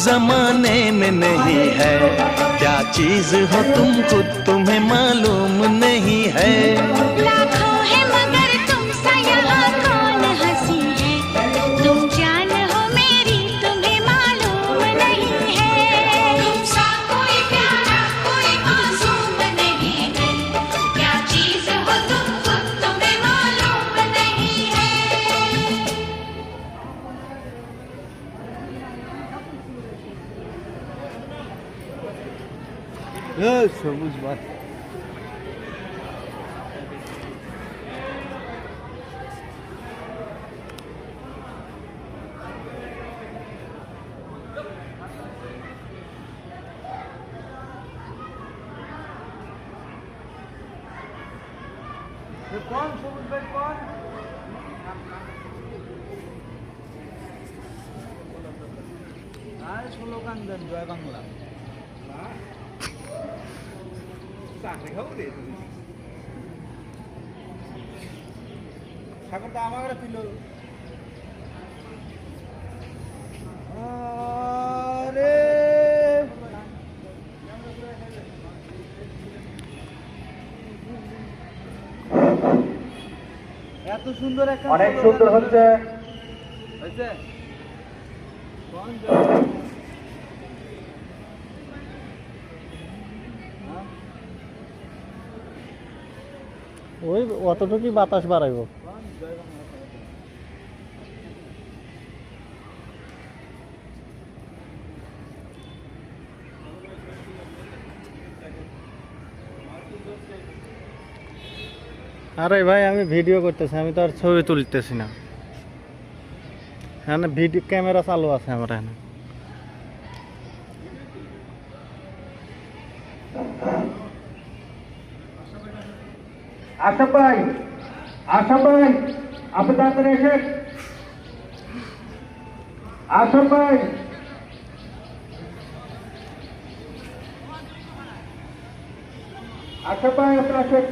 जमाने में नहीं है। क्या चीज हो तुम खुद तुम्हें मालूम नहीं है। लाखों है मगर तुम सा यहाँ कौन हंसी है। तुम जान हो मेरी तुम्हें मालूम नहीं है। तुम सा कोई प्यारा कोई मासूम नहीं है। क्या चीज हो तुम खुद तुम्हें मालूम नहीं है। সবুজ মাঠ। কোন সবুজ ভাই কোন? আর স্লোগান জয় বাংলা। চাকরি খাবো রে তুমি। ঠাকুরটা আমার ছিল। আরে এত সুন্দর একটা অনেক সুন্দর হচ্ছে হয়েছে কোন ওই অতটুকুই বাতাস বাড়াইব। আরে ভাই আমি ভিডিও করতেছি, আমি তো আর ছবি তুলতেছি না। হ্যাঁ ভিডিও ক্যামেরা চালু আছে আমার এখানে। আশা ভাই আপনি তাড়াতাড়ি এসেন। আশা ভাই আপনারা আসেন।